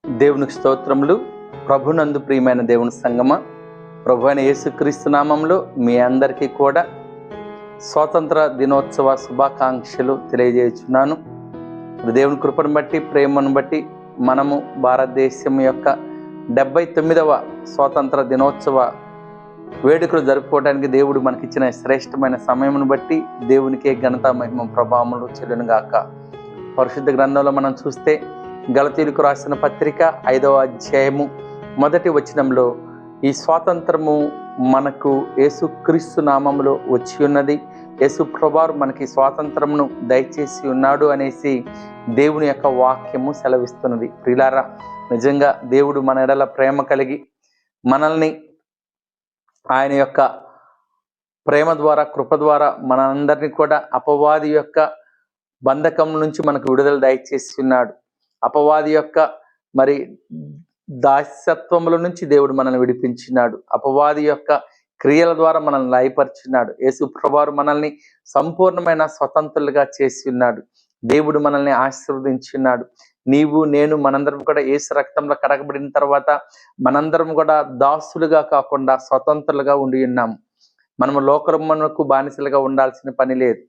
దేవునికి స్తోత్రములు. ప్రభునందు ప్రియమైన దేవుని సంగమ, ప్రభు అయిన యేసుక్రీస్తు నామంలో మీ అందరికీ కూడా స్వాతంత్ర దినోత్సవ శుభాకాంక్షలు తెలియజేస్తున్నాను. దేవుని కృపను బట్టి, ప్రేమను బట్టి మనము భారతదేశం యొక్క 79వ స్వాతంత్ర దినోత్సవ వేడుకలు జరుపుకోవడానికి దేవుడు మనకిచ్చిన శ్రేష్టమైన సమయమును బట్టి దేవునికే ఘనత, మహిమ, ప్రభావములు చెల్లును గాక. పరిశుద్ధ గ్రంథంలో మనం చూస్తే గలతీయులకు రాసిన పత్రిక 5వ అధ్యాయము 1వ వచనంలో ఈ స్వాతంత్రము మనకు యేసుక్రీస్తు నామములో వచ్చి ఉన్నది, యేసు ప్రభువు మనకి స్వాతంత్రమును దయచేసి ఉన్నాడు అనేసి దేవుని యొక్క వాక్యము సెలవిస్తున్నది. ప్రియులారా, నిజంగా దేవుడు మన ఎడల ప్రేమ కలిగి మనల్ని ఆయన యొక్క ప్రేమ ద్వారా, కృప ద్వారా మనందరినీ కూడా అపవాది యొక్క బంధకం నుంచి మనకు విడుదల దయచేసి ఉన్నాడు. అపవాది యొక్క దాస్యత్వముల నుంచి దేవుడు మనల్ని విడిపించినాడు. అపవాది యొక్క క్రియల ద్వారా మనల్ని లయపరిచినాడు. యేసు ప్రభువు మనల్ని సంపూర్ణమైన స్వతంత్రులుగా చేసి ఉన్నాడు. దేవుడు మనల్ని ఆశీర్వదించున్నాడు. నీవు, నేను, మనందరం కూడా యేసు రక్తంలో కడగబడిన తర్వాత మనందరం కూడా దాసులుగా కాకుండా స్వతంత్రులుగా ఉండి ఉన్నాము. మనము లోకమునకు బానిసలుగా ఉండాల్సిన పని లేదు.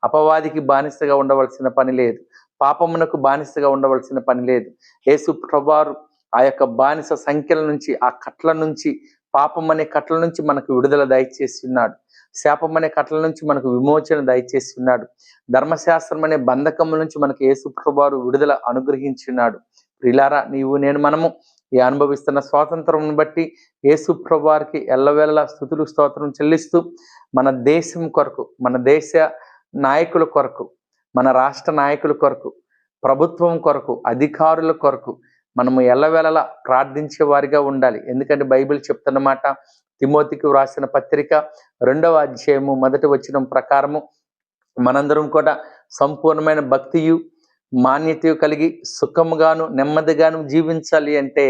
అపవాదికి బానిసగా ఉండవలసిన పని లేదు. పాపమునకు బానిసగా ఉండవలసిన పని లేదు. యేసు ప్రభువు ఆ యొక్క బానిస సంఖ్యల నుంచి, ఆ కట్ల నుంచి, పాపం అనే కట్ల నుంచి మనకు విడుదల దయచేసి ఉన్నాడు. శాపం అనే కట్ల నుంచి మనకు విమోచన దయచేసి ఉన్నాడు. ధర్మశాస్త్రం అనే బంధకం నుంచి మనకు యేసు ప్రభువు విడుదల అనుగ్రహించున్నాడు. ప్రియులారా, నీవు, నేను, మనము ఈ అనుభవిస్తున్న స్వాతంత్రం బట్టి యేసు ప్రభువుకి ఎల్లవేళలా స్తుతులు, స్తోత్రం చెల్లిస్తూ మన దేశం కొరకు, మన దేశ నాయకుల కొరకు, మన రాష్ట్ర నాయకుల కొరకు, ప్రభుత్వం కొరకు, అధికారుల కొరకు మనము ఎల్లవేళలా ప్రార్థించే వారిగా ఉండాలి. ఎందుకంటే బైబిల్ చెప్తున్నమాట, తిమోతికి వ్రాసిన పత్రిక 2వ అధ్యాయము 1వ వచనం ప్రకారము మనందరం కూడా సంపూర్ణమైన భక్తియు, మాన్యతయు కలిగి సుఖముగాను, నెమ్మదిగాను జీవించాలి అంటే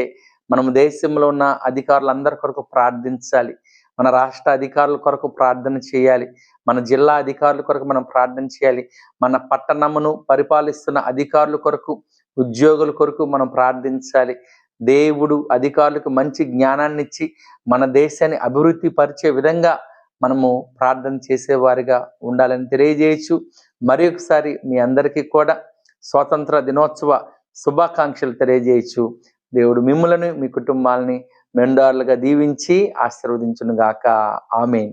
మనము దేశంలో ఉన్న అధికారులందరి కొరకు ప్రార్థించాలి. మన రాష్ట్ర అధికారుల కొరకు ప్రార్థన చేయాలి. మన జిల్లా అధికారుల కొరకు మనం ప్రార్థన చేయాలి. మన పట్టణమును పరిపాలిస్తున్న అధికారుల కొరకు, ఉద్యోగుల కొరకు మనం ప్రార్థించాలి. దేవుడు అధికారులకు మంచి జ్ఞానాన్ని ఇచ్చి మన దేశాన్ని అభివృద్ధి పరిచే విధంగా మనము ప్రార్థన చేసేవారిగా ఉండాలని తెలియజేయచ్చు. మరి ఒకసారి మీ అందరికీ కూడా స్వాతంత్ర దినోత్సవ శుభాకాంక్షలు తెలియజేయచ్చు. దేవుడు మిమ్ములను, మీ కుటుంబాలని మెండారులుగా దీవించి ఆశీర్వదించును గాక. ఆమేన్.